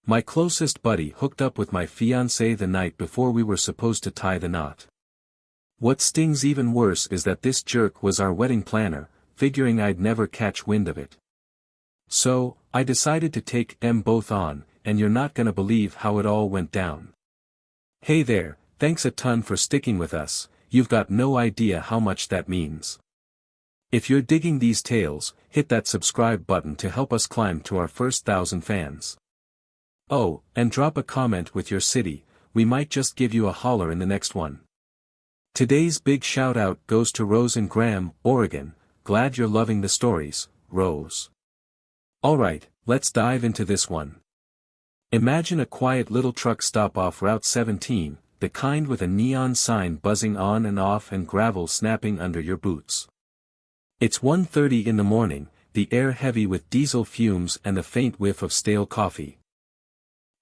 My closest buddy hooked up with my fiancée the night before we were supposed to tie the knot. What stings even worse is that this jerk was our wedding planner, figuring I'd never catch wind of it. So, I decided to take them both on, and you're not gonna believe how it all went down. Hey there, thanks a ton for sticking with us, you've got no idea how much that means. If you're digging these tales, hit that subscribe button to help us climb to our first 1,000 fans. Oh, and drop a comment with your city, we might just give you a holler in the next one. Today's big shout out goes to Rose in Graham, Oregon. Glad you're loving the stories, Rose. Alright, let's dive into this one. Imagine a quiet little truck stop off Route 17, the kind with a neon sign buzzing on and off and gravel snapping under your boots. It's 1:30 in the morning, the air heavy with diesel fumes and a faint whiff of stale coffee.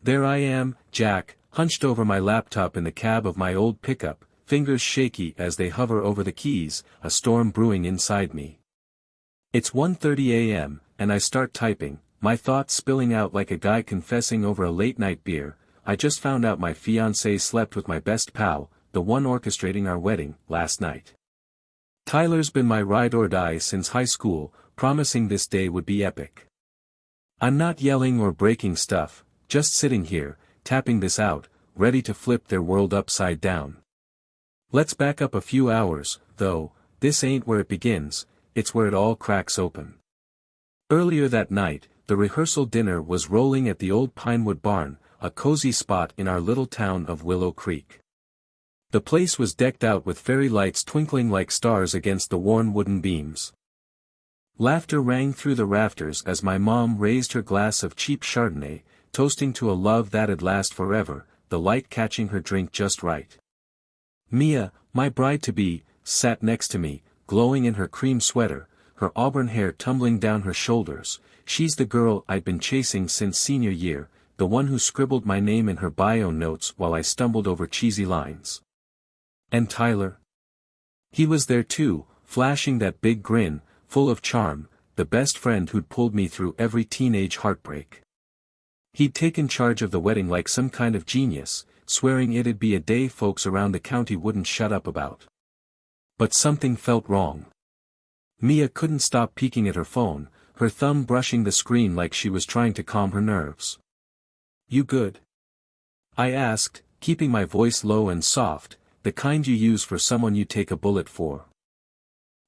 There I am, Jack, hunched over my laptop in the cab of my old pickup, fingers shaky as they hover over the keys, a storm brewing inside me. It's 1:30 a.m., and I start typing, my thoughts spilling out like a guy confessing over a late-night beer. I just found out my fiancée slept with my best pal, the one orchestrating our wedding, last night. Tyler's been my ride or die since high school, promising this day would be epic. I'm not yelling or breaking stuff, just sitting here, tapping this out, ready to flip their world upside down. Let's back up a few hours, though. This ain't where it begins, it's where it all cracks open. Earlier that night, the rehearsal dinner was rolling at the old Pinewood Barn, a cozy spot in our little town of Willow Creek. The place was decked out with fairy lights twinkling like stars against the worn wooden beams. Laughter rang through the rafters as my mom raised her glass of cheap Chardonnay, toasting to a love that'd last forever, the light catching her drink just right. Mia, my bride-to-be, sat next to me, glowing in her cream sweater, her auburn hair tumbling down her shoulders. She's the girl I'd been chasing since senior year, the one who scribbled my name in her bio notes while I stumbled over cheesy lines. And Tyler? He was there too, flashing that big grin, full of charm, the best friend who'd pulled me through every teenage heartbreak. He'd taken charge of the wedding like some kind of genius, swearing it'd be a day folks around the county wouldn't shut up about. But something felt wrong. Mia couldn't stop peeking at her phone, her thumb brushing the screen like she was trying to calm her nerves. You good? I asked, keeping my voice low and soft, the kind you use for someone you take a bullet for.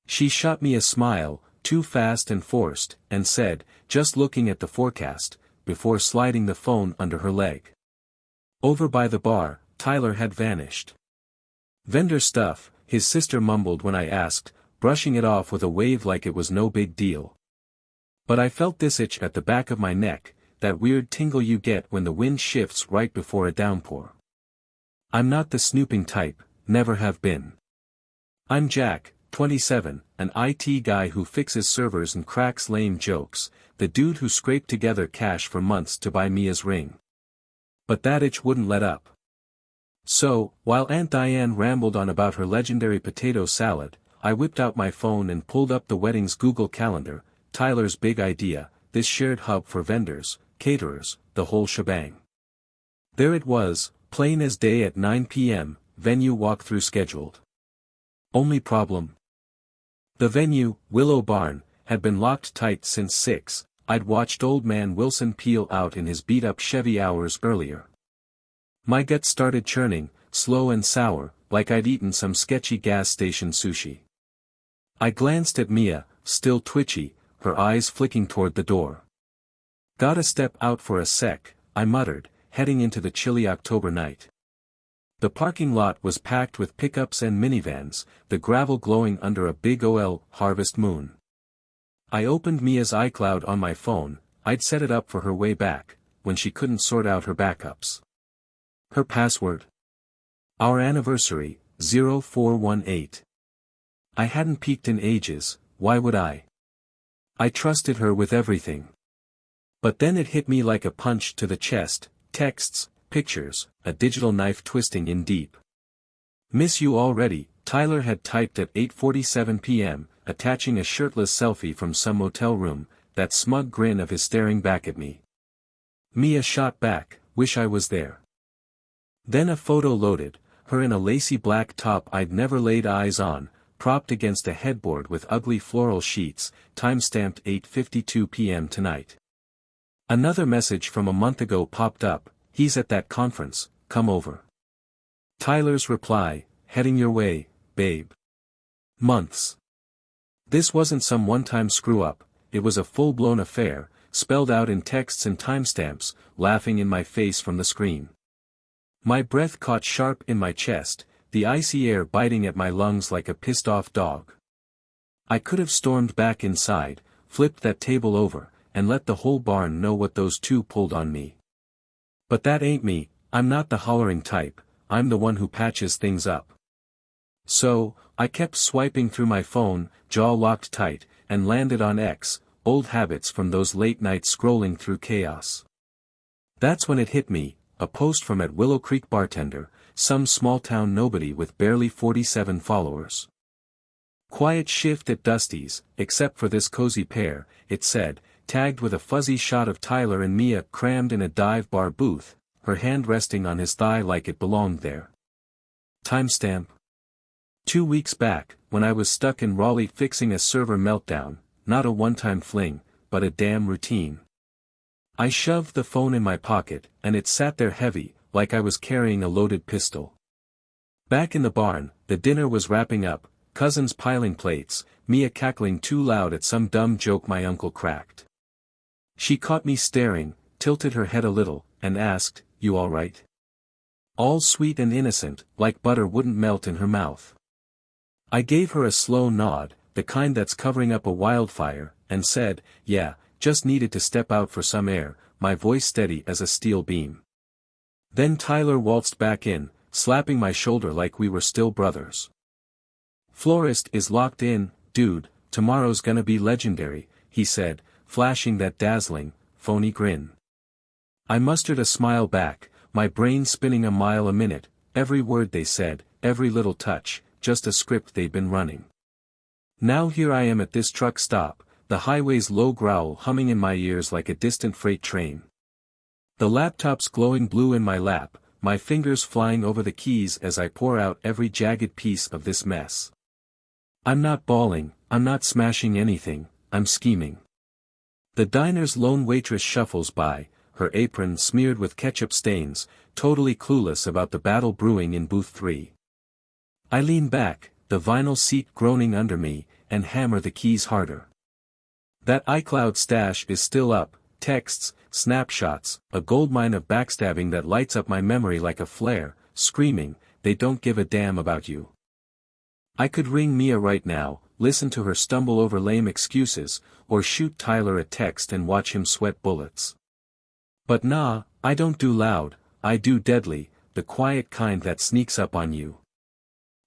She shot me a smile, too fast and forced, and said, just looking at the forecast, before sliding the phone under her leg. Over by the bar, Tyler had vanished. Vendor stuff, his sister mumbled when I asked, brushing it off with a wave like it was no big deal. But I felt this itch at the back of my neck, that weird tingle you get when the wind shifts right before a downpour. I'm not the snooping type, never have been. I'm Jack, 27, an IT guy who fixes servers and cracks lame jokes, the dude who scraped together cash for months to buy Mia's ring. But that itch wouldn't let up. So, while Aunt Diane rambled on about her legendary potato salad, I whipped out my phone and pulled up the wedding's Google Calendar, Tyler's big idea, this shared hub for vendors, caterers, the whole shebang. There it was, plain as day at 9 p.m., venue walkthrough scheduled. Only problem? The venue, Willow Barn, had been locked tight since 6. I'd watched old man Wilson peel out in his beat-up Chevy hours earlier. My gut started churning, slow and sour, like I'd eaten some sketchy gas station sushi. I glanced at Mia, still twitchy, her eyes flicking toward the door. Gotta step out for a sec, I muttered, heading into the chilly October night. The parking lot was packed with pickups and minivans, the gravel glowing under a big harvest moon. I opened Mia's iCloud on my phone. I'd set it up for her way back, when she couldn't sort out her backups. Her password? Our anniversary, 0418. I hadn't peeked in ages, why would I? I trusted her with everything. But then it hit me like a punch to the chest, texts, pictures, a digital knife twisting in deep. Miss you already, Tyler had typed at 8:47 p.m., attaching a shirtless selfie from some motel room, that smug grin of his staring back at me. Mia shot back, wish I was there. Then a photo loaded, her in a lacy black top I'd never laid eyes on, propped against a headboard with ugly floral sheets, time-stamped 8:52 p.m. tonight. Another message from a month ago popped up, he's at that conference, come over. Tyler's reply, heading your way, babe. Months. This wasn't some one-time screw-up, it was a full-blown affair, spelled out in texts and timestamps, laughing in my face from the screen. My breath caught sharp in my chest, the icy air biting at my lungs like a pissed-off dog. I could have stormed back inside, flipped that table over, and let the whole barn know what those two pulled on me. But that ain't me, I'm not the hollering type, I'm the one who patches things up. So, I kept swiping through my phone, jaw locked tight, and landed on X, old habits from those late nights scrolling through chaos. That's when it hit me, a post from at Willow Creek bartender, some small-town nobody with barely 47 followers. Quiet shift at Dusty's, except for this cozy pair, it said, tagged with a fuzzy shot of Tyler and Mia crammed in a dive bar booth, her hand resting on his thigh like it belonged there. Timestamp. 2 weeks back, when I was stuck in Raleigh fixing a server meltdown, not a one-time fling, but a damn routine. I shoved the phone in my pocket, and it sat there heavy, like I was carrying a loaded pistol. Back in the barn, the dinner was wrapping up, cousins piling plates, Mia cackling too loud at some dumb joke my uncle cracked. She caught me staring, tilted her head a little, and asked, "You all right?" All sweet and innocent, like butter wouldn't melt in her mouth. I gave her a slow nod, the kind that's covering up a wildfire, and said, "Yeah, just needed to step out for some air," my voice steady as a steel beam. Then Tyler waltzed back in, slapping my shoulder like we were still brothers. "Florist is locked in, dude, tomorrow's gonna be legendary," he said, flashing that dazzling, phony grin. I mustered a smile back, my brain spinning a mile a minute, every word they said, every little touch, just a script they'd been running. Now here I am at this truck stop, the highway's low growl humming in my ears like a distant freight train. The laptop's glowing blue in my lap, my fingers flying over the keys as I pour out every jagged piece of this mess. I'm not bawling, I'm not smashing anything, I'm scheming. The diner's lone waitress shuffles by, her apron smeared with ketchup stains, totally clueless about the battle brewing in booth 3. I lean back, the vinyl seat groaning under me, and hammer the keys harder. That iCloud stash is still up, texts, snapshots, a goldmine of backstabbing that lights up my memory like a flare, screaming, "They don't give a damn about you." I could ring Mia right now, listen to her stumble over lame excuses, or shoot Tyler a text and watch him sweat bullets. But nah, I don't do loud, I do deadly, the quiet kind that sneaks up on you.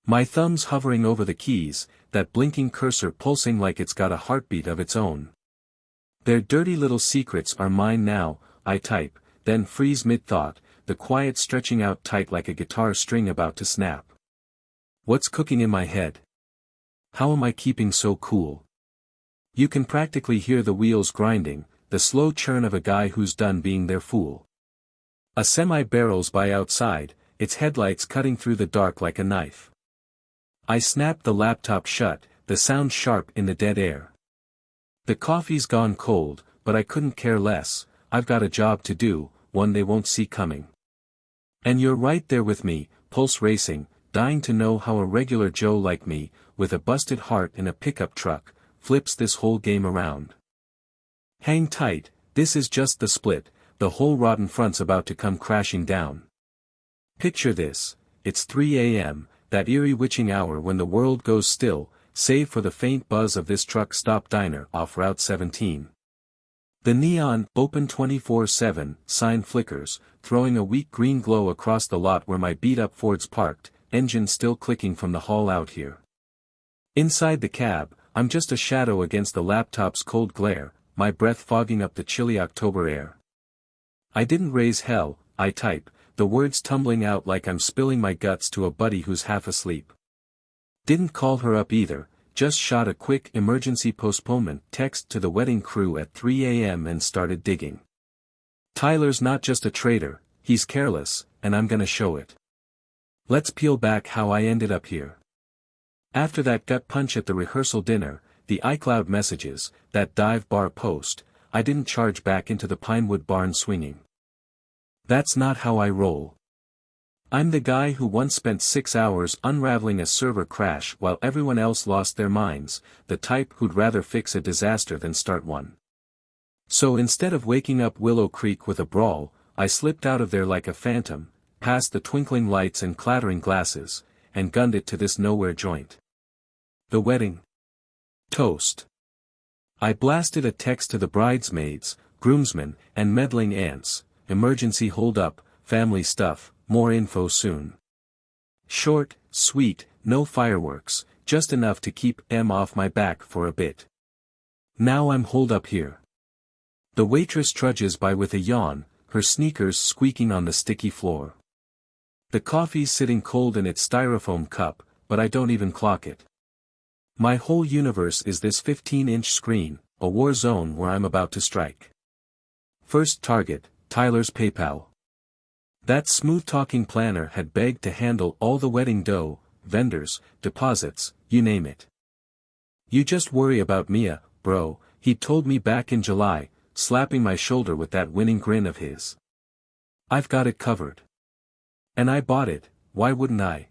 My thumbs hovering over the keys, that blinking cursor pulsing like it's got a heartbeat of its own. Their dirty little secrets are mine now, I type, then freeze mid-thought, the quiet stretching out tight like a guitar string about to snap. What's cooking in my head? How am I keeping so cool? You can practically hear the wheels grinding, the slow churn of a guy who's done being their fool. A semi barrels by outside, its headlights cutting through the dark like a knife. I snapped the laptop shut, the sound sharp in the dead air. The coffee's gone cold, but I couldn't care less, I've got a job to do, one they won't see coming. And you're right there with me, pulse racing, dying to know how a regular Joe like me, with a busted heart in a pickup truck, flips this whole game around. Hang tight, this is just the split, the whole rotten front's about to come crashing down. Picture this, it's 3 a.m., that eerie witching hour when the world goes still, save for the faint buzz of this truck stop diner off Route 17. The neon, open 24/7, sign flickers, throwing a weak green glow across the lot where my beat-up Ford's parked, engine still clicking from the haul out here. Inside the cab, I'm just a shadow against the laptop's cold glare, my breath fogging up the chilly October air. I didn't raise hell, I type, the words tumbling out like I'm spilling my guts to a buddy who's half asleep. Didn't call her up either, just shot a quick emergency postponement text to the wedding crew at 3 a.m. and started digging. Tyler's not just a traitor, he's careless, and I'm gonna show it. Let's peel back how I ended up here. After that gut punch at the rehearsal dinner, the iCloud messages, that dive bar post, I didn't charge back into the Pinewood barn swinging. That's not how I roll. I'm the guy who once spent 6 hours unraveling a server crash while everyone else lost their minds, the type who'd rather fix a disaster than start one. So instead of waking up Willow Creek with a brawl, I slipped out of there like a phantom, past the twinkling lights and clattering glasses, and gunned it to this nowhere joint. The wedding. Toast. I blasted a text to the bridesmaids, groomsmen, and meddling aunts, emergency hold up, family stuff, more info soon. Short, sweet, no fireworks, just enough to keep M off my back for a bit. Now I'm holed up here. The waitress trudges by with a yawn, her sneakers squeaking on the sticky floor. The coffee's sitting cold in its styrofoam cup, but I don't even clock it. My whole universe is this 15-inch screen, a war zone where I'm about to strike. First target, Tyler's PayPal. That smooth-talking planner had begged to handle all the wedding dough, vendors, deposits, you name it. You just worry about Mia, bro, he told me back in July, slapping my shoulder with that winning grin of his. I've got it covered. And I bought it, why wouldn't I?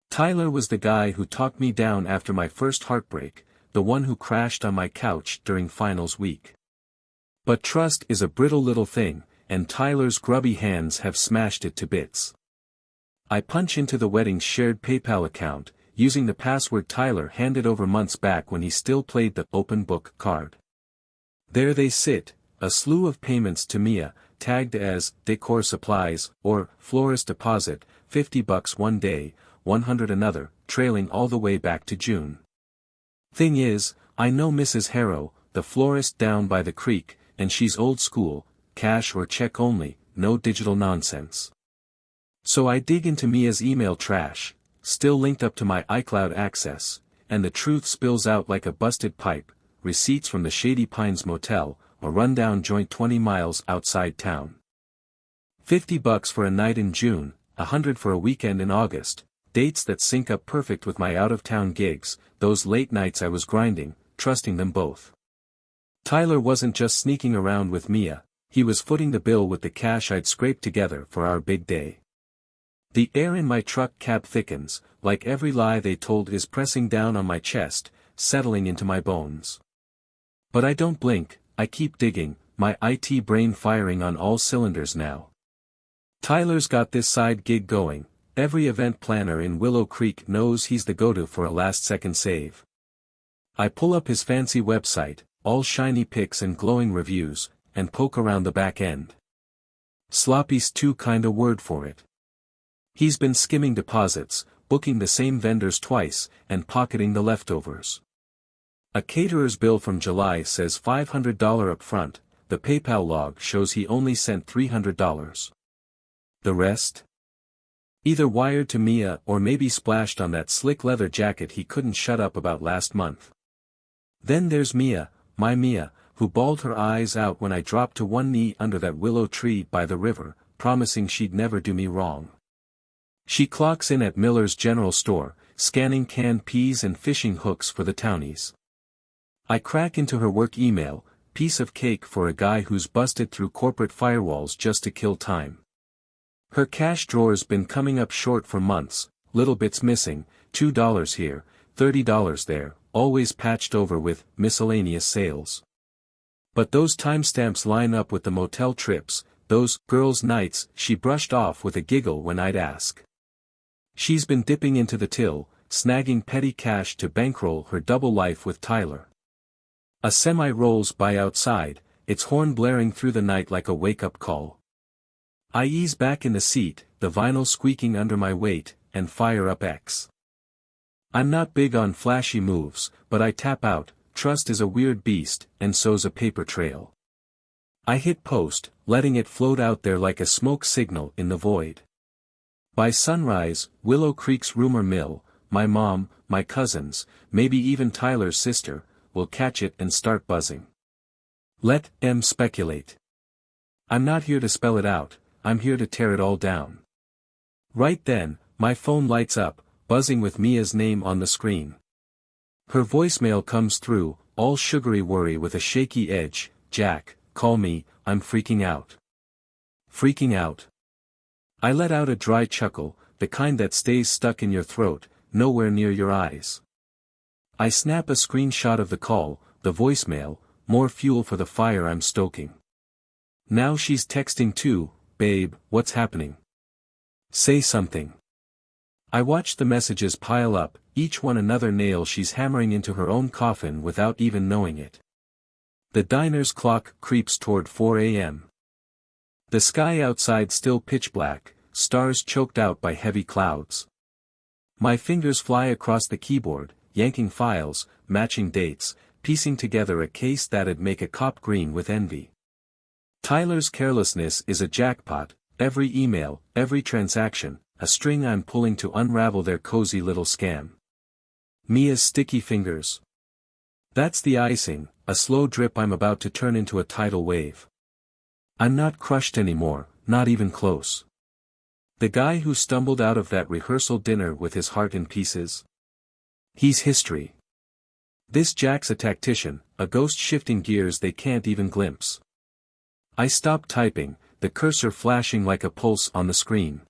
Tyler was the guy who talked me down after my first heartbreak, the one who crashed on my couch during finals week. But trust is a brittle little thing, and Tyler's grubby hands have smashed it to bits. I punch into the wedding's shared PayPal account, using the password Tyler handed over months back when he still played the open book card. There they sit, a slew of payments to Mia, tagged as decor supplies, or florist deposit, $50 one day, $100 another, trailing all the way back to June. Thing is, I know Mrs. Harrow, the florist down by the creek, and she's old school, cash or check only, no digital nonsense. So I dig into Mia's email trash, still linked up to my iCloud access, and the truth spills out like a busted pipe, receipts from the Shady Pines motel, a rundown joint 20 miles outside town. $50 for a night in June, $100 for a weekend in August, dates that sync up perfect with my out-of-town gigs, those late nights I was grinding, trusting them both. Tyler wasn't just sneaking around with Mia, he was footing the bill with the cash I'd scraped together for our big day. The air in my truck cab thickens, like every lie they told is pressing down on my chest, settling into my bones. But I don't blink, I keep digging, my IT brain firing on all cylinders now. Tyler's got this side gig going, every event planner in Willow Creek knows he's the go-to for a last-second save. I pull up his fancy website, all shiny pics and glowing reviews, and poke around the back end. Sloppy's too kind a word for it. He's been skimming deposits, booking the same vendors twice, and pocketing the leftovers. A caterer's bill from July says $500 up front, the PayPal log shows he only sent $300. The rest? Either wired to Mia or maybe splashed on that slick leather jacket he couldn't shut up about last month. Then there's Mia, my Mia, who bawled her eyes out when I dropped to one knee under that willow tree by the river, promising she'd never do me wrong. She clocks in at Miller's General Store, scanning canned peas and fishing hooks for the townies. I crack into her work email, piece of cake for a guy who's busted through corporate firewalls just to kill time. Her cash drawer's been coming up short for months, little bits missing, $2 here, $30 there, always patched over with miscellaneous sales. But those timestamps line up with the motel trips, those girls' nights she brushed off with a giggle when I'd ask. She's been dipping into the till, snagging petty cash to bankroll her double life with Tyler. A semi rolls by outside, its horn blaring through the night like a wake-up call. I ease back in the seat, the vinyl squeaking under my weight, and fire up X. I'm not big on flashy moves, but I tap out, trust is a weird beast, and so's a paper trail. I hit post, letting it float out there like a smoke signal in the void. By sunrise, Willow Creek's rumor mill, my mom, my cousins, maybe even Tyler's sister, will catch it and start buzzing. Let M speculate. I'm not here to spell it out, I'm here to tear it all down. Right then, my phone lights up, buzzing with Mia's name on the screen. Her voicemail comes through, all sugary worry with a shaky edge. "Jack, call me, I'm freaking out." Freaking out? I let out a dry chuckle, the kind that stays stuck in your throat, nowhere near your eyes. I snap a screenshot of the call, the voicemail, more fuel for the fire I'm stoking. Now she's texting too. "Babe, what's happening? Say something." I watch the messages pile up, each one another nail she's hammering into her own coffin without even knowing it. The diner's clock creeps toward 4 a.m. The sky outside still pitch black, stars choked out by heavy clouds. My fingers fly across the keyboard, yanking files, matching dates, piecing together a case that'd make a cop green with envy. Tyler's carelessness is a jackpot, every email, every transaction, a string I'm pulling to unravel their cozy little scam. Mia's sticky fingers. That's the icing, a slow drip I'm about to turn into a tidal wave. I'm not crushed anymore, not even close. The guy who stumbled out of that rehearsal dinner with his heart in pieces? He's history. This Jack's a tactician, a ghost shifting gears they can't even glimpse. I stop typing, the cursor flashing like a pulse on the screen.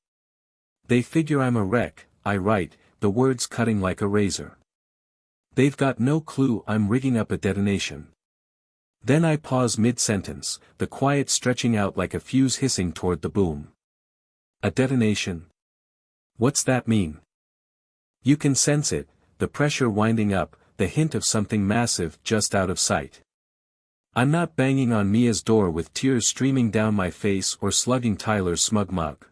They figure I'm a wreck, I write, the words cutting like a razor. They've got no clue I'm rigging up a detonation. Then I pause mid-sentence, the quiet stretching out like a fuse hissing toward the boom. A detonation? What's that mean? You can sense it, the pressure winding up, the hint of something massive just out of sight. I'm not banging on Mia's door with tears streaming down my face or slugging Tyler's smug mug.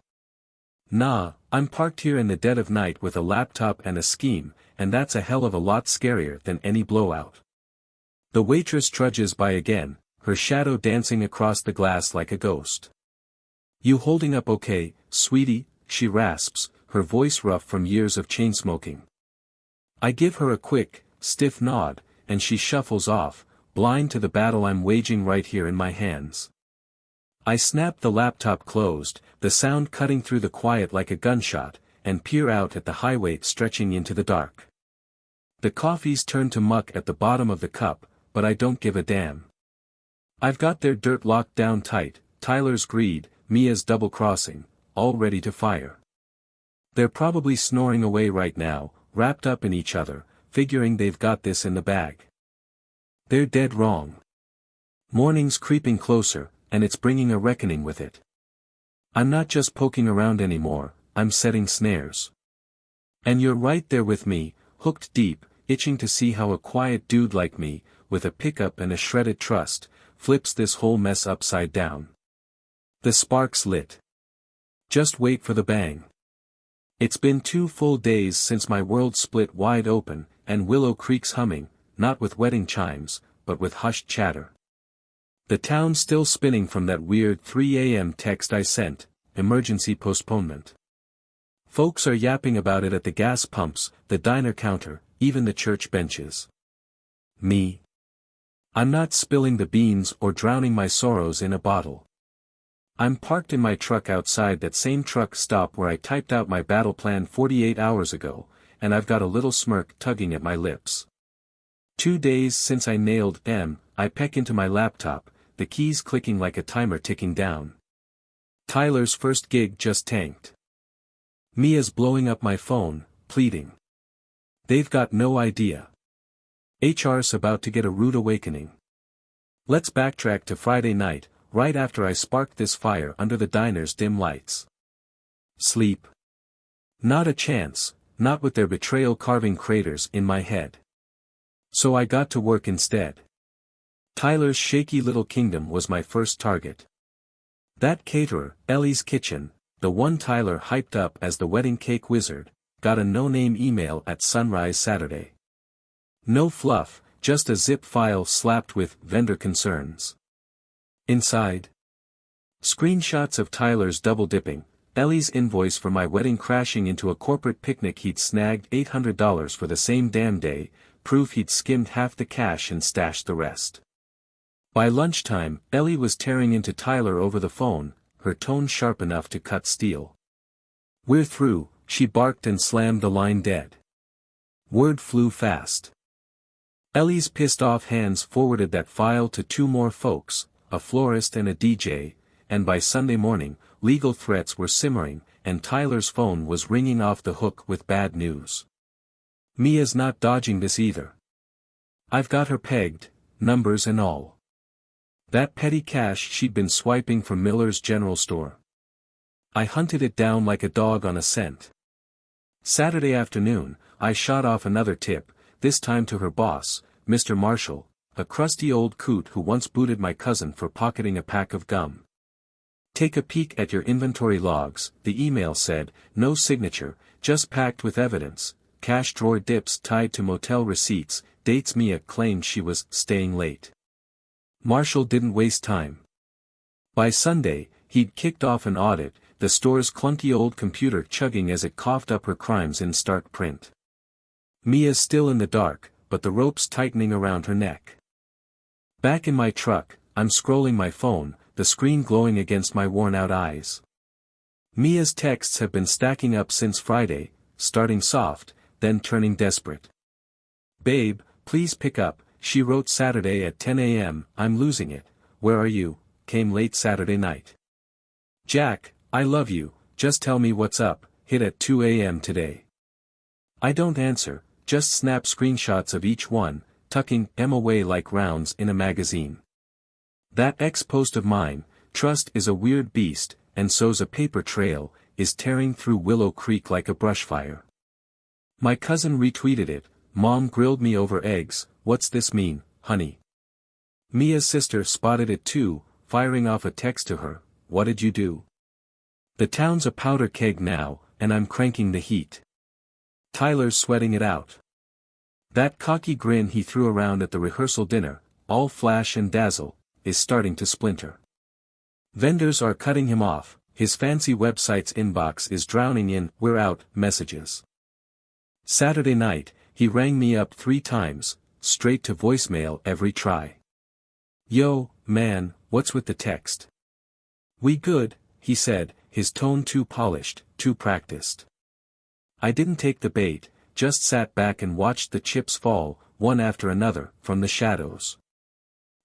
Nah, I'm parked here in the dead of night with a laptop and a scheme, and that's a hell of a lot scarier than any blowout. The waitress trudges by again, her shadow dancing across the glass like a ghost. "You holding up okay, sweetie?" she rasps, her voice rough from years of chain smoking. I give her a quick, stiff nod, and she shuffles off, blind to the battle I'm waging right here in my hands. I snap the laptop closed, the sound cutting through the quiet like a gunshot, and peer out at the highway stretching into the dark. The coffee's turned to muck at the bottom of the cup, but I don't give a damn. I've got their dirt locked down tight, Tyler's greed, Mia's double-crossing, all ready to fire. They're probably snoring away right now, wrapped up in each other, figuring they've got this in the bag. They're dead wrong. Morning's creeping closer, and it's bringing a reckoning with it. I'm not just poking around anymore, I'm setting snares. And you're right there with me, hooked deep, itching to see how a quiet dude like me, with a pickup and a shredded trust, flips this whole mess upside down. The spark's lit. Just wait for the bang. It's been 2 full days since my world split wide open, and Willow Creek's humming, not with wedding chimes, but with hushed chatter. The town's still spinning from that weird 3 a.m. text I sent, emergency postponement. Folks are yapping about it at the gas pumps, the diner counter, even the church benches. Me? I'm not spilling the beans or drowning my sorrows in a bottle. I'm parked in my truck outside that same truck stop where I typed out my battle plan 48 hours ago, and I've got a little smirk tugging at my lips. 2 days since I nailed M, I peek into my laptop, the keys clicking like a timer ticking down. Tyler's first gig just tanked. Mia's blowing up my phone, pleading. They've got no idea. HR's about to get a rude awakening. Let's backtrack to Friday night, right after I sparked this fire under the diner's dim lights. Sleep? Not a chance, not with their betrayal carving craters in my head. So I got to work instead. Tyler's shaky little kingdom was my first target. That caterer, Ellie's Kitchen, the one Tyler hyped up as the wedding cake wizard, got a no-name email at sunrise Saturday. No fluff, just a zip file slapped with vendor concerns. Inside, screenshots of Tyler's double-dipping, Ellie's invoice for my wedding crashing into a corporate picnic he'd snagged $800 for the same damn day, proof he'd skimmed half the cash and stashed the rest. By lunchtime, Ellie was tearing into Tyler over the phone, her tone sharp enough to cut steel. "We're through," she barked and slammed the line dead. Word flew fast. Ellie's pissed-off hands forwarded that file to two more folks, a florist and a DJ, and by Sunday morning, legal threats were simmering, and Tyler's phone was ringing off the hook with bad news. "Mia's not dodging this either. I've got her pegged, numbers and all. That petty cash she'd been swiping from Miller's General Store. I hunted it down like a dog on a scent. Saturday afternoon, I shot off another tip, this time to her boss, Mr. Marshall, a crusty old coot who once booted my cousin for pocketing a pack of gum. Take a peek at your inventory logs," the email said, no signature, just packed with evidence, cash drawer dips tied to motel receipts, dates Mia claimed she was staying late. Marshall didn't waste time. By Sunday, he'd kicked off an audit, the store's clunky old computer chugging as it coughed up her crimes in stark print. Mia's still in the dark, but the rope's tightening around her neck. Back in my truck, I'm scrolling my phone, the screen glowing against my worn-out eyes. Mia's texts have been stacking up since Friday, starting soft, then turning desperate. "Babe, please pick up," she wrote Saturday at 10 a.m., "I'm losing it, where are you?" came late Saturday night. "Jack, I love you, just tell me what's up," hit at 2 a.m. today. I don't answer, just snap screenshots of each one, tucking them away like rounds in a magazine. That ex-post of mine, "Trust is a weird beast, and so's a paper trail," is tearing through Willow Creek like a brushfire. My cousin retweeted it, "Mom grilled me over eggs, what's this mean, honey?" Mia's sister spotted it too, firing off a text to her, "What did you do? The town's a powder keg now, and I'm cranking the heat. Tyler's sweating it out." That cocky grin he threw around at the rehearsal dinner, all flash and dazzle, is starting to splinter. Vendors are cutting him off, his fancy website's inbox is drowning in "we're out" messages. Saturday night, he rang me up 3 times, straight to voicemail every try. "Yo, man, what's with the text?" "We good," he said, his tone too polished, too practiced. I didn't take the bait, just sat back and watched the chips fall, one after another, from the shadows.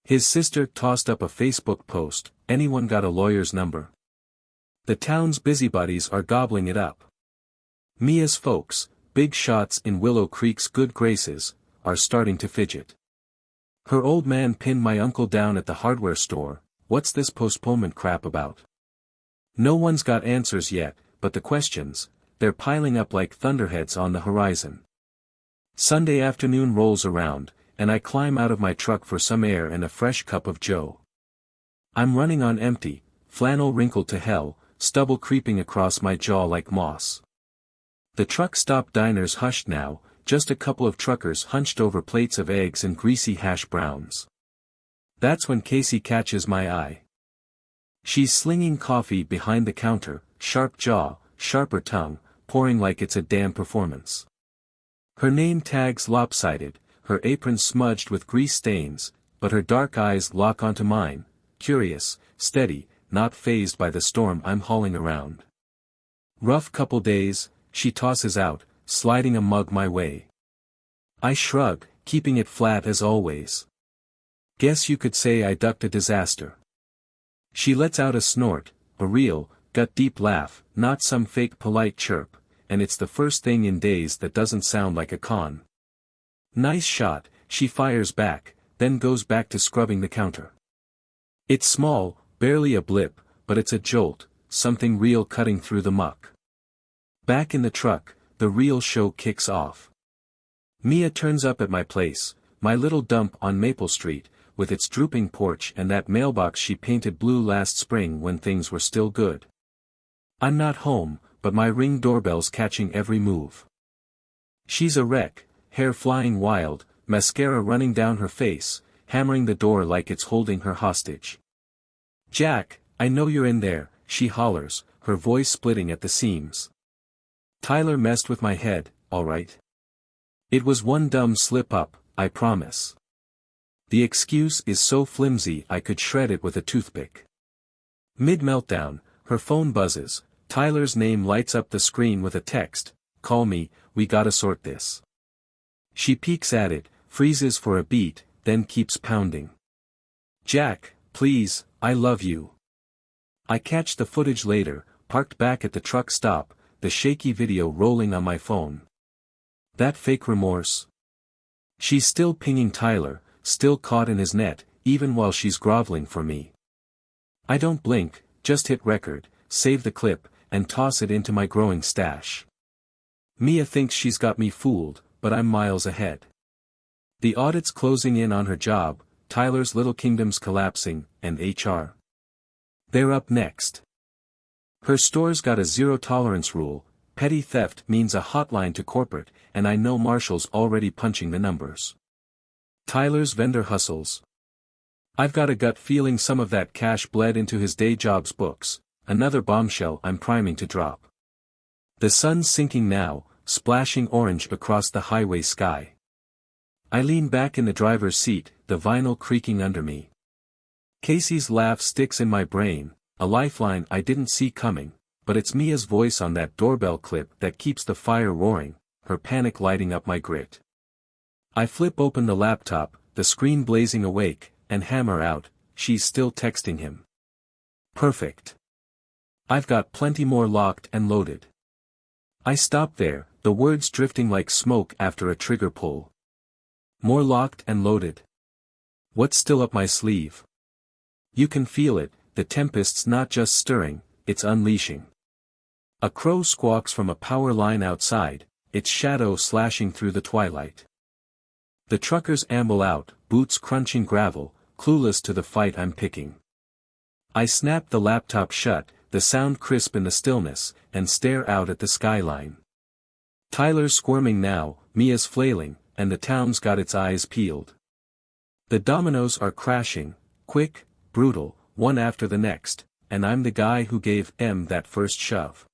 His sister tossed up a Facebook post, "Anyone got a lawyer's number? The town's busybodies are gobbling it up." Mia's folks, big shots in Willow Creek's good graces, are starting to fidget. Her old man pinned my uncle down at the hardware store, "What's this postponement crap about?" No one's got answers yet, but the questions, they're piling up like thunderheads on the horizon. Sunday afternoon rolls around, and I climb out of my truck for some air and a fresh cup of joe. I'm running on empty, flannel wrinkled to hell, stubble creeping across my jaw like moss. The truck stop diner's hushed now, just a couple of truckers hunched over plates of eggs and greasy hash browns. That's when Casey catches my eye. She's slinging coffee behind the counter, sharp jaw, sharper tongue, pouring like it's a damn performance. Her name tag's lopsided, her apron smudged with grease stains, but her dark eyes lock onto mine, curious, steady, not fazed by the storm I'm hauling around. "Rough couple days," she tosses out, sliding a mug my way. I shrug, keeping it flat as always. "Guess you could say I ducked a disaster." She lets out a snort, a real, gut-deep laugh, not some fake polite chirp, and it's the first thing in days that doesn't sound like a con. "Nice shot," she fires back, then goes back to scrubbing the counter. It's small, barely a blip, but it's a jolt, something real cutting through the muck. Back in the truck, the real show kicks off. Mia turns up at my place, my little dump on Maple Street, with its drooping porch and that mailbox she painted blue last spring when things were still good. I'm not home, but my Ring doorbell's catching every move. She's a wreck, hair flying wild, mascara running down her face, hammering the door like it's holding her hostage. "Jack, I know you're in there," she hollers, her voice splitting at the seams. "Tyler messed with my head, all right. It was one dumb slip-up, I promise. The excuse is so flimsy I could shred it with a toothpick. Mid-meltdown, her phone buzzes, Tyler's name lights up the screen with a text, "Call me, we gotta sort this." She peeks at it, freezes for a beat, then keeps pounding. "Jack, please, I love you." I catch the footage later, parked back at the truck stop, the shaky video rolling on my phone. That fake remorse? She's still pinging Tyler, still caught in his net, even while she's groveling for me. I don't blink, just hit record, save the clip, and toss it into my growing stash. Mia thinks she's got me fooled, but I'm miles ahead. The audit's closing in on her job, Tyler's little kingdom's collapsing, and HR. They're up next. Her store's got a zero-tolerance rule, petty theft means a hotline to corporate, and I know Marshall's already punching the numbers. Tyler's vendor hustles. I've got a gut feeling some of that cash bled into his day job's books, another bombshell I'm priming to drop. The sun's sinking now, splashing orange across the highway sky. I lean back in the driver's seat, the vinyl creaking under me. Casey's laugh sticks in my brain, a lifeline I didn't see coming, but it's Mia's voice on that doorbell clip that keeps the fire roaring, her panic lighting up my grit. I flip open the laptop, the screen blazing awake, and hammer out, she's still texting him. Perfect. I've got plenty more locked and loaded. I stop there, the words drifting like smoke after a trigger pull. More locked and loaded. What's still up my sleeve? You can feel it, the tempest's not just stirring, it's unleashing. A crow squawks from a power line outside, its shadow slashing through the twilight. The truckers amble out, boots crunching gravel, clueless to the fight I'm picking. I snap the laptop shut, the sound crisp in the stillness, and stare out at the skyline. Tyler's squirming now, Mia's flailing, and the town's got its eyes peeled. The dominoes are crashing, quick, brutal, one after the next, and I'm the guy who gave M that first shove.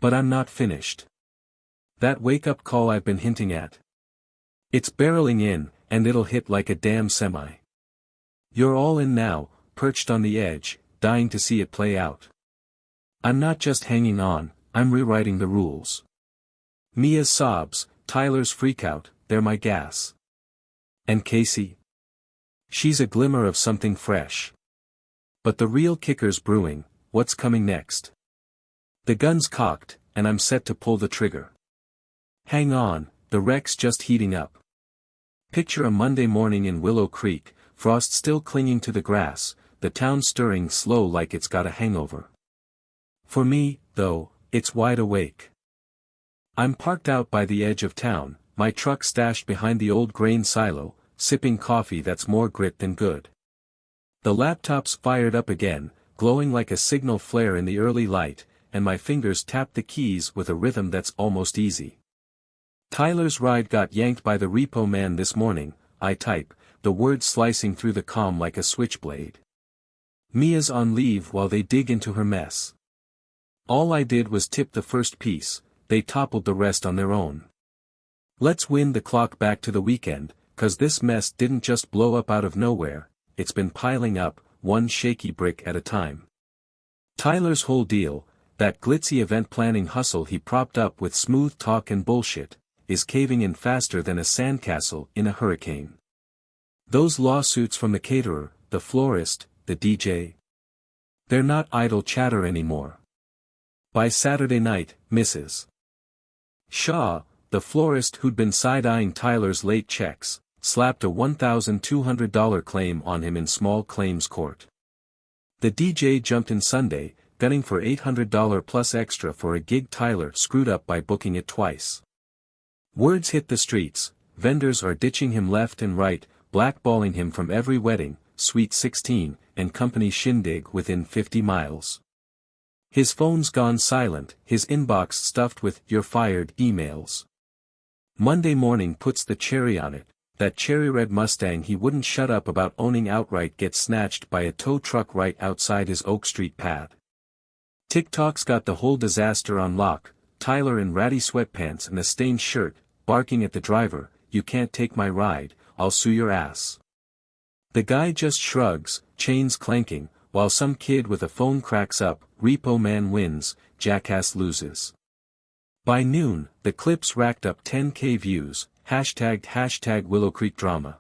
But I'm not finished. That wake-up call I've been hinting at. It's barreling in, and it'll hit like a damn semi. You're all in now, perched on the edge, dying to see it play out. I'm not just hanging on, I'm rewriting the rules. Mia's sobs, Tyler's freakout, they're my gas. And Casey? She's a glimmer of something fresh. But the real kicker's brewing, what's coming next? The gun's cocked, and I'm set to pull the trigger. Hang on, the wreck's just heating up. Picture a Monday morning in Willow Creek, frost still clinging to the grass, the town stirring slow like it's got a hangover. For me, though, it's wide awake. I'm parked out by the edge of town, my truck stashed behind the old grain silo, sipping coffee that's more grit than good. The laptop's fired up again, glowing like a signal flare in the early light, and my fingers tap the keys with a rhythm that's almost easy. Tyler's ride got yanked by the repo man this morning, I type, the words slicing through the comm like a switchblade. Mia's on leave while they dig into her mess. All I did was tip the first piece, they toppled the rest on their own. Let's wind the clock back to the weekend, 'cause this mess didn't just blow up out of nowhere, it's been piling up, one shaky brick at a time. Tyler's whole deal, that glitzy event planning hustle he propped up with smooth talk and bullshit, is caving in faster than a sandcastle in a hurricane. Those lawsuits from the caterer, the florist, the DJ. They're not idle chatter anymore. By Saturday night, Mrs. Shaw, the florist who'd been side-eyeing Tyler's late checks, slapped a $1,200 claim on him in small claims court. The DJ jumped in Sunday, gunning for $800 plus extra for a gig Tyler screwed up by booking it twice. Words hit the streets, vendors are ditching him left and right, blackballing him from every wedding, Sweet 16, and company shindig within 50 miles. His phone's gone silent, his inbox stuffed with "you're fired" emails. Monday morning puts the cherry on it, that cherry-red Mustang he wouldn't shut up about owning outright gets snatched by a tow truck right outside his Oak Street pad. TikTok's got the whole disaster on lock, Tyler in ratty sweatpants and a stained shirt, barking at the driver, "You can't take my ride, I'll sue your ass." The guy just shrugs, chains clanking, while some kid with a phone cracks up, repo man wins, jackass loses. By noon, the clips racked up 10K views, #hashtag Willow Creek drama.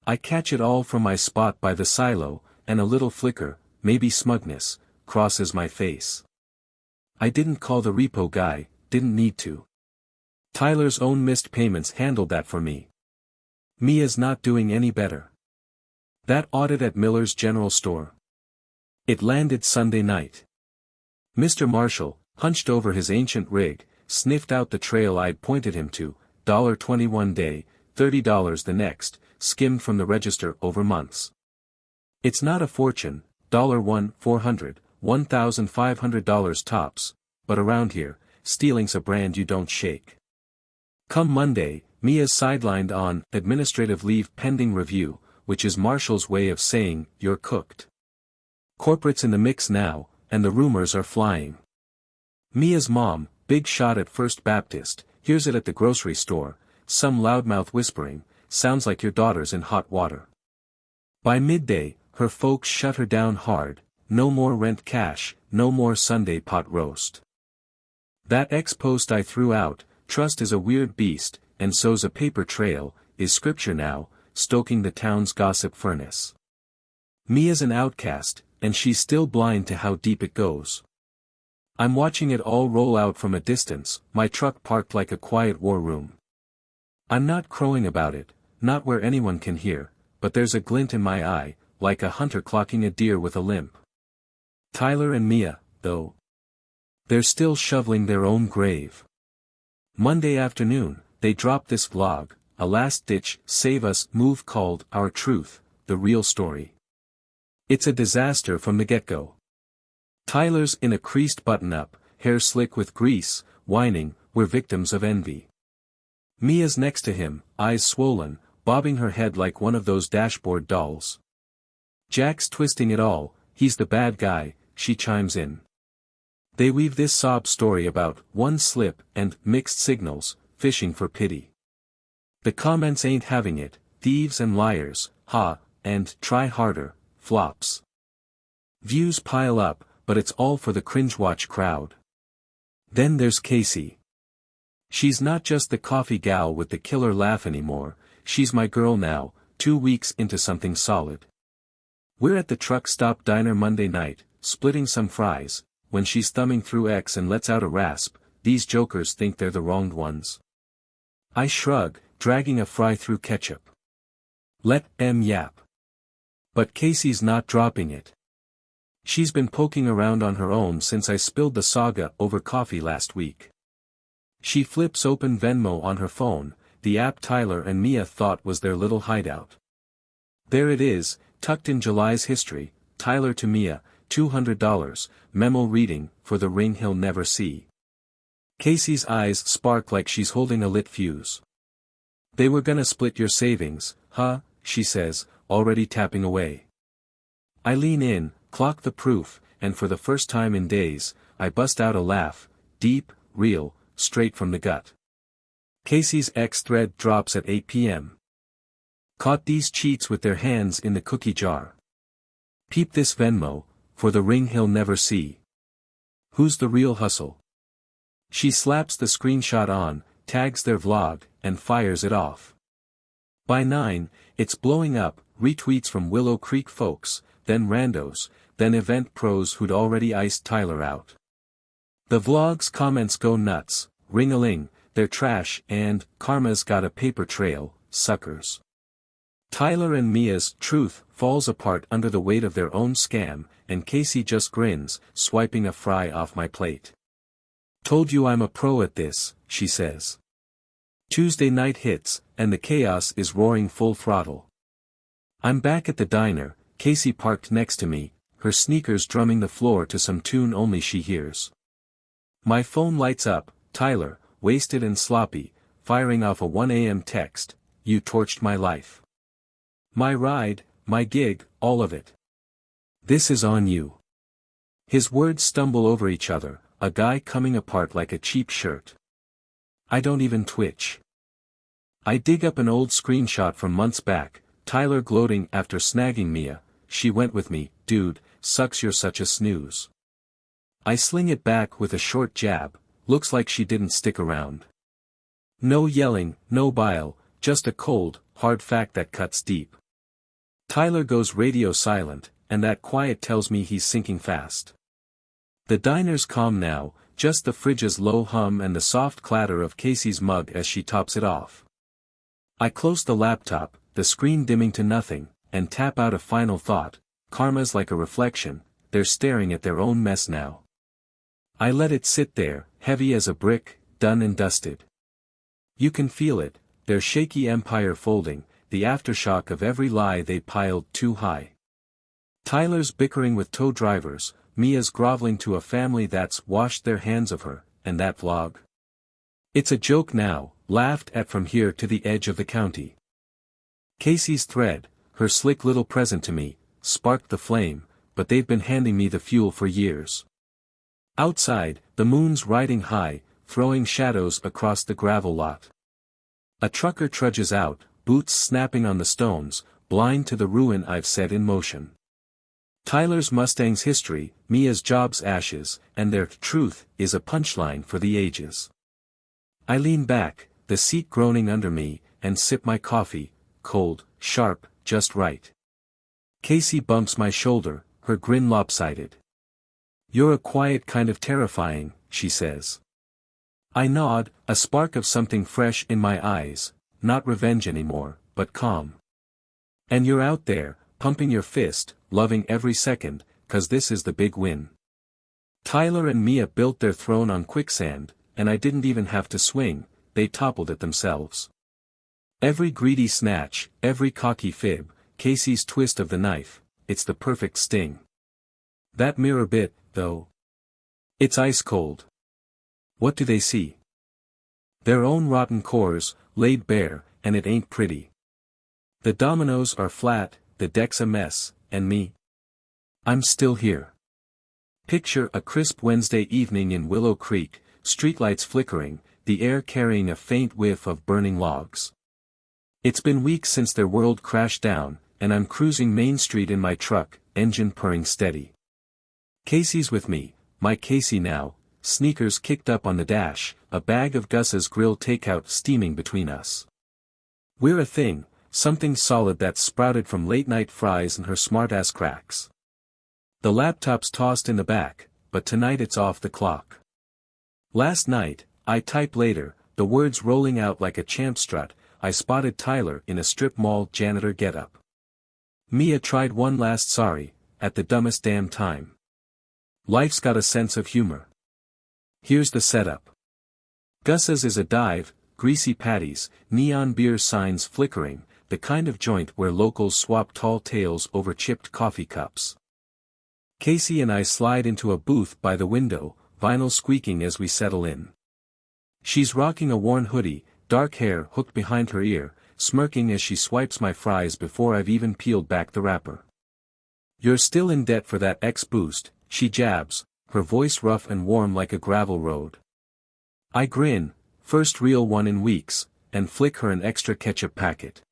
I catch it all from my spot by the silo, and a little flicker, maybe smugness, crosses my face. I didn't call the repo guy, didn't need to. Tyler's own missed payments handled that for me. Mia's not doing any better. That audit at Miller's General Store. It landed Sunday night. Mr. Marshall, hunched over his ancient rig, sniffed out the trail I'd pointed him to, $20 one day, $30 the next, skimmed from the register over months. It's not a fortune, $400, $1,500 tops, but around here, stealing's a brand you don't shake. Come Monday, Mia's sidelined on administrative leave pending review, which is Marshall's way of saying, you're cooked. Corporate's in the mix now, and the rumors are flying. Mia's mom, big shot at First Baptist, hears it at the grocery store, some loudmouth whispering, sounds like your daughter's in hot water. By midday, her folks shut her down hard, no more rent cash, no more Sunday pot roast. That ex-post I threw out, trust is a weird beast, and so's a paper trail, is scripture now, stoking the town's gossip furnace. Mia's an outcast, and she's still blind to how deep it goes. I'm watching it all roll out from a distance, my truck parked like a quiet war room. I'm not crowing about it, not where anyone can hear, but there's a glint in my eye, like a hunter clocking a deer with a limp. Tyler and Mia, though. They're still shoveling their own grave. Monday afternoon, they dropped this vlog, a last-ditch, save-us move called Our Truth, the real story. It's a disaster from the get-go. Tyler's in a creased button-up, hair slick with grease, whining, we're victims of envy. Mia's next to him, eyes swollen, bobbing her head like one of those dashboard dolls. Jack's twisting it all, he's the bad guy, she chimes in. They weave this sob story about one slip and mixed signals, fishing for pity. The comments ain't having it, thieves and liars, ha, and try harder, flops. Views pile up, but it's all for the cringe-watch crowd. Then there's Casey. She's not just the coffee gal with the killer laugh anymore, she's my girl now, 2 weeks into something solid. We're at the truck stop diner Monday night, splitting some fries, when she's thumbing through X and lets out a rasp, these jokers think they're the wronged ones. I shrug, dragging a fry through ketchup. Let em yap. But Casey's not dropping it. She's been poking around on her own since I spilled the saga over coffee last week. She flips open Venmo on her phone, the app Tyler and Mia thought was their little hideout. There it is, tucked in July's history, Tyler to Mia, $200, memo reading, for the ring he'll never see. Casey's eyes spark like she's holding a lit fuse. They were gonna split your savings, huh, she says, already tapping away. I lean in, clock the proof, and for the first time in days, I bust out a laugh, deep, real, straight from the gut. Casey's X thread drops at 8 p.m. Caught these cheats with their hands in the cookie jar. Peep this Venmo, for the ring he'll never see. Who's the real hustle? She slaps the screenshot on, tags their vlog, and fires it off. By 9, it's blowing up, retweets from Willow Creek folks, then randos, then event pros who'd already iced Tyler out. The vlog's comments go nuts, ring-a-ling, they're trash and, karma's got a paper trail, suckers. Tyler and Mia's truth falls apart under the weight of their own scam, and Casey just grins, swiping a fry off my plate. Told you I'm a pro at this, she says. Tuesday night hits, and the chaos is roaring full throttle. I'm back at the diner, Casey parked next to me, her sneakers drumming the floor to some tune only she hears. My phone lights up, Tyler, wasted and sloppy, firing off a 1 a.m. text, you torched my life. My ride, my gig, all of it. This is on you. His words stumble over each other, a guy coming apart like a cheap shirt. I don't even twitch. I dig up an old screenshot from months back, Tyler gloating after snagging Mia, she went with me, dude, sucks you're such a snooze. I sling it back with a short jab, looks like she didn't stick around. No yelling, no bile, just a cold, hard fact that cuts deep. Tyler goes radio silent, and that quiet tells me he's sinking fast. The diner's calm now, just the fridge's low hum and the soft clatter of Casey's mug as she tops it off. I close the laptop, the screen dimming to nothing, and tap out a final thought. Karma's like a reflection, they're staring at their own mess now. I let it sit there, heavy as a brick, done and dusted. You can feel it, their shaky empire folding, the aftershock of every lie they piled too high. Tyler's bickering with tow drivers, Mia's groveling to a family that's washed their hands of her, and that vlog. It's a joke now, laughed at from here to the edge of the county. Casey's thread, her slick little present to me, sparked the flame, but they've been handing me the fuel for years. Outside, the moon's riding high, throwing shadows across the gravel lot. A trucker trudges out, boots snapping on the stones, blind to the ruin I've set in motion. Tyler's Mustang's history, Mia's job's ashes, and their truth is a punchline for the ages. I lean back, the seat groaning under me, and sip my coffee, cold, sharp, just right. Casey bumps my shoulder, her grin lopsided. You're a quiet kind of terrifying, she says. I nod, a spark of something fresh in my eyes, not revenge anymore, but calm. And you're out there, pumping your fist, loving every second, 'cause this is the big win. Tyler and Mia built their throne on quicksand, and I didn't even have to swing, they toppled it themselves. Every greedy snatch, every cocky fib, Casey's twist of the knife, it's the perfect sting. That mirror bit, though. It's ice cold. What do they see? Their own rotten cores, laid bare, and it ain't pretty. The dominoes are flat, the deck's a mess, and me? I'm still here. Picture a crisp Wednesday evening in Willow Creek, streetlights flickering, the air carrying a faint whiff of burning logs. It's been weeks since their world crashed down, and I'm cruising Main Street in my truck, engine purring steady. Casey's with me, my Casey now, sneakers kicked up on the dash, a bag of Gus's grill takeout steaming between us. We're a thing, something solid that's sprouted from late-night fries and her smart-ass cracks. The laptop's tossed in the back, but tonight it's off the clock. Last night, I type later, the words rolling out like a champ strut, I spotted Tyler in a strip mall janitor getup. Mia tried one last sorry, at the dumbest damn time. Life's got a sense of humor. Here's the setup. Gus's is a dive, greasy patties, neon beer signs flickering, the kind of joint where locals swap tall tales over chipped coffee cups. Casey and I slide into a booth by the window, vinyl squeaking as we settle in. She's rocking a worn hoodie, dark hair hooked behind her ear, smirking as she swipes my fries before I've even peeled back the wrapper. You're still in debt for that X-Boost, she jabs, her voice rough and warm like a gravel road. I grin, first real one in weeks, and flick her an extra ketchup packet.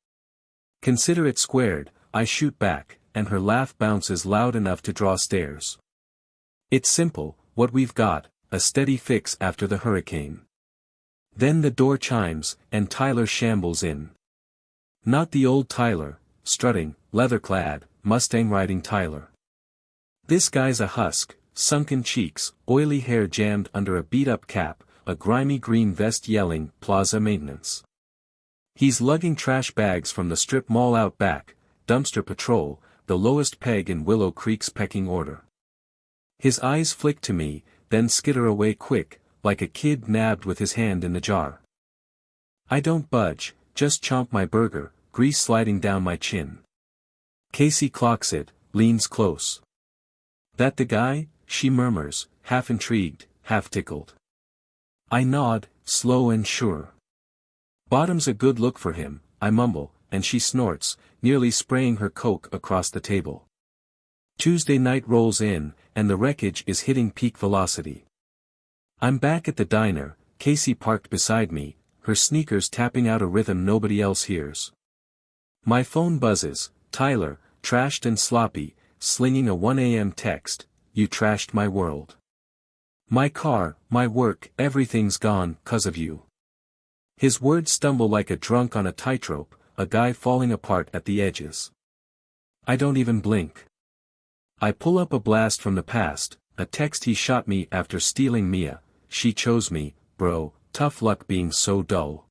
Consider it squared, I shoot back, and her laugh bounces loud enough to draw stares. It's simple, what we've got, a steady fix after the hurricane. Then the door chimes, and Tyler shambles in. Not the old Tyler, strutting, leather-clad, Mustang-riding Tyler. This guy's a husk, sunken cheeks, oily hair jammed under a beat-up cap, a grimy green vest yelling, plaza maintenance. He's lugging trash bags from the strip mall out back, dumpster patrol, the lowest peg in Willow Creek's pecking order. His eyes flick to me, then skitter away quick, like a kid nabbed with his hand in the jar. I don't budge, just chomp my burger, grease sliding down my chin. Casey clocks it, leans close. That the guy? She murmurs, half intrigued, half tickled. I nod, slow and sure. Bottom's a good look for him, I mumble, and she snorts, nearly spraying her Coke across the table. Tuesday night rolls in, and the wreckage is hitting peak velocity. I'm back at the diner, Casey parked beside me, her sneakers tapping out a rhythm nobody else hears. My phone buzzes, Tyler, trashed and sloppy, slinging a 1 a.m. text, you trashed my world. My car, my work, everything's gone, 'cause of you. His words stumble like a drunk on a tightrope, a guy falling apart at the edges. I don't even blink. I pull up a blast from the past, a text he shot me after stealing Mia, she chose me, bro, tough luck being so dull.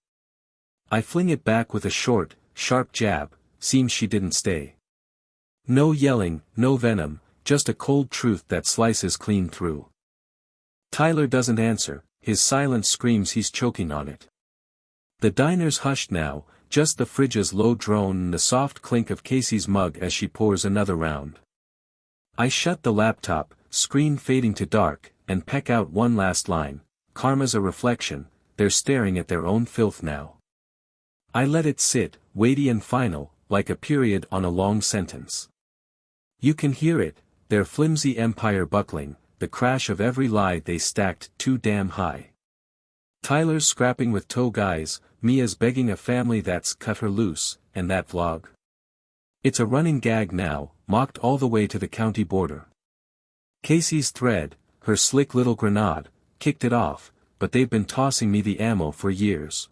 I fling it back with a short, sharp jab, seems she didn't stay. No yelling, no venom, just a cold truth that slices clean through. Tyler doesn't answer, his silence screams he's choking on it. The diner's hushed now, just the fridge's low drone and the soft clink of Casey's mug as she pours another round. I shut the laptop, screen fading to dark, and peck out one last line, karma's a reflection, they're staring at their own filth now. I let it sit, weighty and final, like a period on a long sentence. You can hear it, their flimsy empire buckling, the crash of every lie they stacked too damn high. Tyler's scrapping with toe guys, Mia's begging a family that's cut her loose, and that vlog. It's a running gag now, mocked all the way to the county border. Casey's thread, her slick little grenade, kicked it off, but they've been tossing me the ammo for years.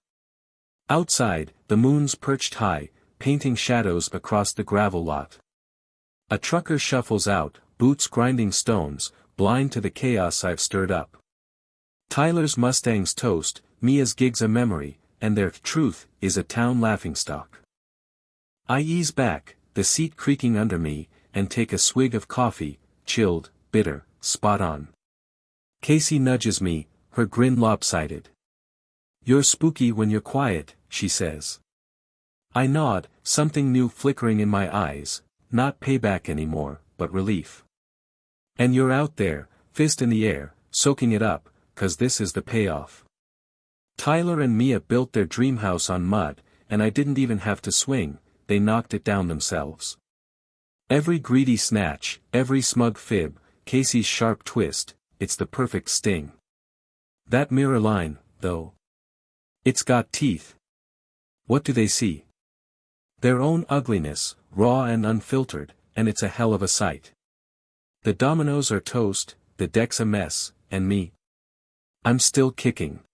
Outside, the moon's perched high, painting shadows across the gravel lot. A trucker shuffles out, boots grinding stones, blind to the chaos I've stirred up. Tyler's Mustang's toast, Mia's gig's a memory, and their truth is a town laughingstock. I ease back, the seat creaking under me, and take a swig of coffee, chilled, bitter, spot on. Casey nudges me, her grin lopsided. You're spooky when you're quiet, she says. I nod, something new flickering in my eyes, not payback anymore, but relief. And you're out there, fist in the air, soaking it up, 'cause this is the payoff. Tyler and Mia built their dream house on mud, and I didn't even have to swing, they knocked it down themselves. Every greedy snatch, every smug fib, Casey's sharp twist, it's the perfect sting. That mirror line, though. It's got teeth. What do they see? Their own ugliness, raw and unfiltered, and it's a hell of a sight. The dominoes are toast, the deck's a mess, and me. I'm still kicking.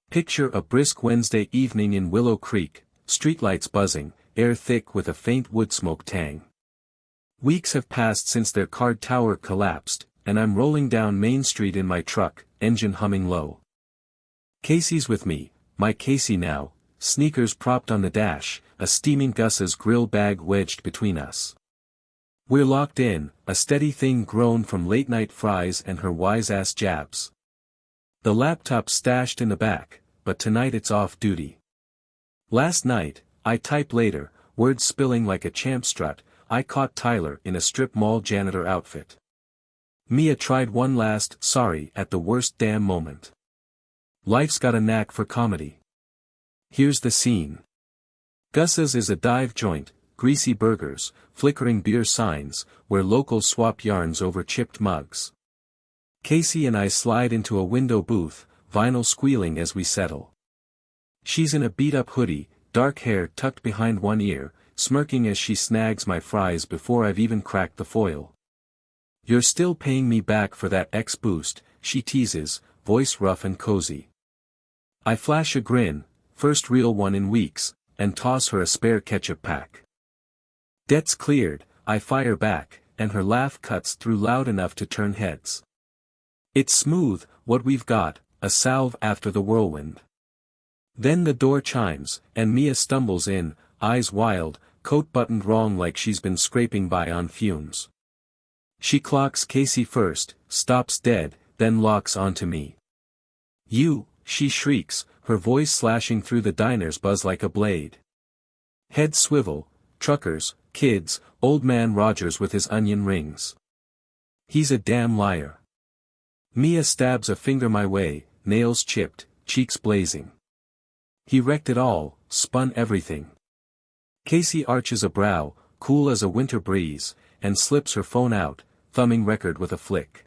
Picture a brisk Wednesday evening in Willow Creek, streetlights buzzing, air thick with a faint wood smoke tang. Weeks have passed since their card tower collapsed, and I'm rolling down Main Street in my truck, engine humming low. Casey's with me, my Casey now, sneakers propped on the dash, a steaming Gus's grill bag wedged between us. We're locked in, a steady thing grown from late-night fries and her wise-ass jabs. The laptop's stashed in the back, but tonight it's off duty. Last night, I type later, words spilling like a champ strut, I caught Tyler in a strip mall janitor outfit. Mia tried one last sorry at the worst damn moment. Life's got a knack for comedy. Here's the scene. Gus's is a dive joint, greasy burgers, flickering beer signs, where locals swap yarns over chipped mugs. Casey and I slide into a window booth, vinyl squealing as we settle. She's in a beat-up hoodie, dark hair tucked behind one ear, smirking as she snags my fries before I've even cracked the foil. You're still paying me back for that X-boost, she teases, voice rough and cozy. I flash a grin, first real one in weeks, and toss her a spare ketchup pack. Debt's cleared, I fire back, and her laugh cuts through loud enough to turn heads. It's smooth, what we've got, a salve after the whirlwind. Then the door chimes, and Mia stumbles in, eyes wild, coat buttoned wrong like she's been scraping by on fumes. She clocks Casey first, stops dead, then locks onto me. You, she shrieks, her voice slashing through the diner's buzz like a blade. Heads swivel, truckers, kids, old man Rogers with his onion rings. He's a damn liar. Mia stabs a finger my way, nails chipped, cheeks blazing. He wrecked it all, spun everything. Casey arches a brow, cool as a winter breeze, and slips her phone out, thumbing record with a flick.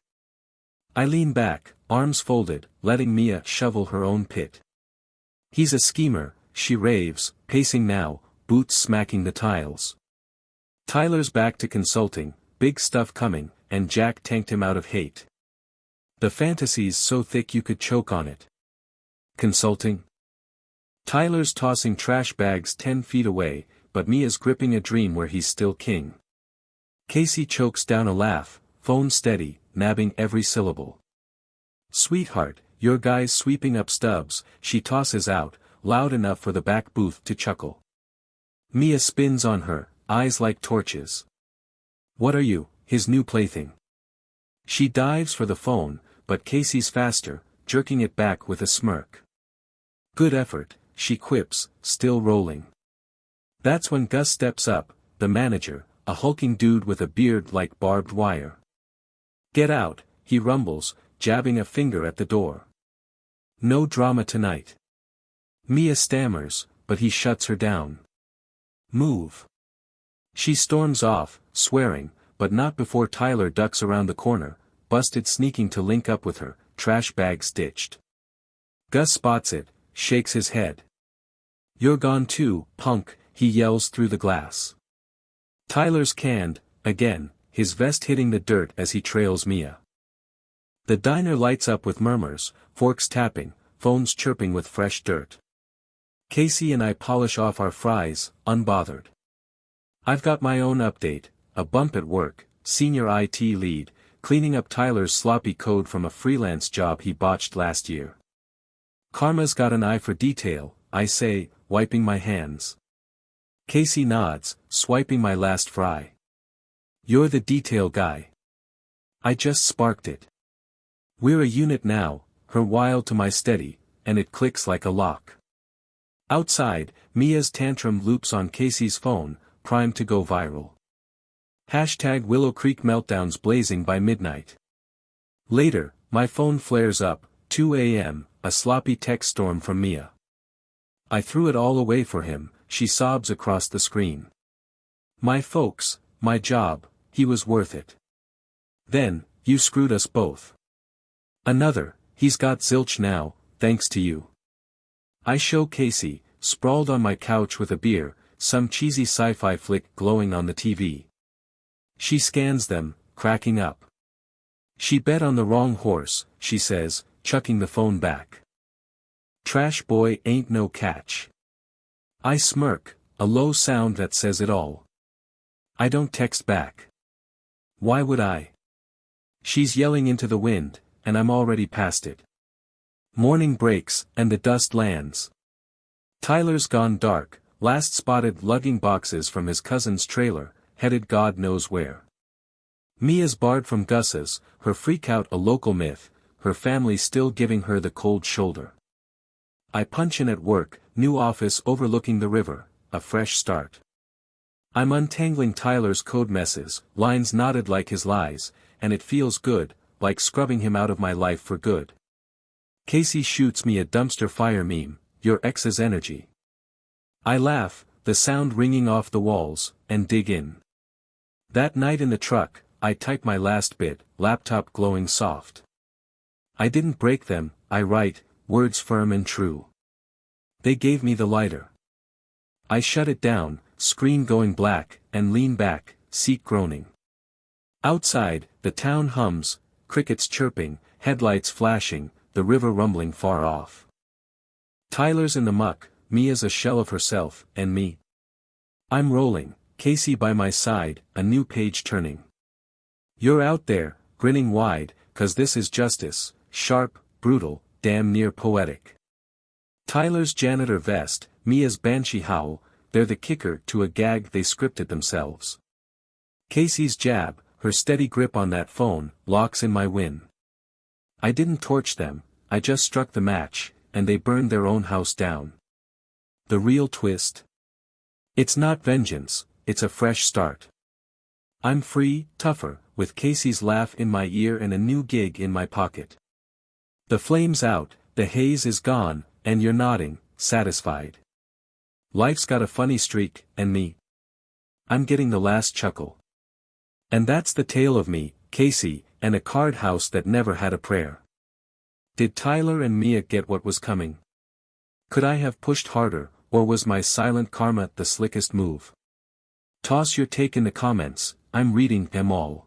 I lean back, arms folded, letting Mia shovel her own pit. He's a schemer, she raves, pacing now, boots smacking the tiles. Tyler's back to consulting, big stuff coming, and Jack tanked him out of hate. The fantasy's so thick you could choke on it. Consulting? Tyler's tossing trash bags 10 feet away, but Mia's gripping a dream where he's still king. Casey chokes down a laugh, phone steady, nabbing every syllable. Sweetheart, your guy's sweeping up stubs, she tosses out, loud enough for the back booth to chuckle. Mia spins on her, eyes like torches. What are you, his new plaything? She dives for the phone, but Casey's faster, jerking it back with a smirk. Good effort, she quips, still rolling. That's when Gus steps up, the manager, a hulking dude with a beard like barbed wire. Get out, he rumbles, jabbing a finger at the door. No drama tonight. Mia stammers, but he shuts her down. Move. She storms off, swearing, but not before Tyler ducks around the corner, busted sneaking to link up with her, trash bag stitched. Gus spots it, shakes his head. You're gone too, punk, he yells through the glass. Tyler's canned, again, his vest hitting the dirt as he trails Mia. The diner lights up with murmurs, forks tapping, phones chirping with fresh dirt. Casey and I polish off our fries, unbothered. I've got my own update, a bump at work, senior IT lead, cleaning up Tyler's sloppy code from a freelance job he botched last year. Karma's got an eye for detail, I say, wiping my hands. Casey nods, swiping my last fry. You're the detail guy. I just sparked it. We're a unit now, her wild to my steady, and it clicks like a lock. Outside, Mia's tantrum loops on Casey's phone, primed to go viral. Hashtag Willow Creek meltdowns blazing by midnight. Later, my phone flares up, 2 a.m., a sloppy text storm from Mia. I threw it all away for him, she sobs across the screen. My folks, my job, he was worth it. Then, you screwed us both. Another, he's got zilch now, thanks to you. I show Casey, sprawled on my couch with a beer, some cheesy sci-fi flick glowing on the TV. She scans them, cracking up. She bet on the wrong horse, she says, chucking the phone back. Trash boy ain't no catch. I smirk, a low sound that says it all. I don't text back. Why would I? She's yelling into the wind, and I'm already past it. Morning breaks, and the dust lands. Tyler's gone dark, last spotted lugging boxes from his cousin's trailer, headed God knows where. Mia's barred from Gus's, her freakout a local myth, her family still giving her the cold shoulder. I punch in at work, new office overlooking the river, a fresh start. I'm untangling Tyler's code messes, lines knotted like his lies, and it feels good, like scrubbing him out of my life for good. Casey shoots me a dumpster fire meme, your ex's energy. I laugh, the sound ringing off the walls, and dig in. That night in the truck, I type my last bit, laptop glowing soft. I didn't break them, I write, words firm and true. They gave me the lighter. I shut it down, screen going black, and lean back, seat groaning. Outside, the town hums, crickets chirping, headlights flashing, the river rumbling far off. Tyler's in the muck, Mia's a shell of herself, and me. I'm rolling, Casey by my side, a new page turning. You're out there, grinning wide, 'cause this is justice, sharp, brutal, damn near poetic. Tyler's janitor vest, Mia's banshee howl, they're the kicker to a gag they scripted themselves. Casey's jab, her steady grip on that phone, locks in my win. I didn't torch them, I just struck the match, and they burned their own house down. The real twist? It's not vengeance, it's a fresh start. I'm free, tougher, with Casey's laugh in my ear and a new gig in my pocket. The flame's out, the haze is gone, and you're nodding, satisfied. Life's got a funny streak, and me. I'm getting the last chuckle. And that's the tale of me, Casey, and a card house that never had a prayer. Did Tyler and Mia get what was coming? Could I have pushed harder, or was my silent karma the slickest move? Toss your take in the comments, I'm reading them all.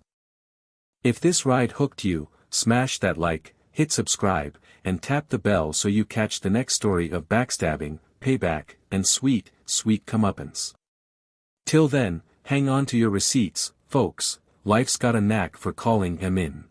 If this ride hooked you, smash that like, hit subscribe, and tap the bell so you catch the next story of backstabbing, payback, and sweet, sweet comeuppance. Till then, hang on to your receipts, folks, life's got a knack for calling 'em in.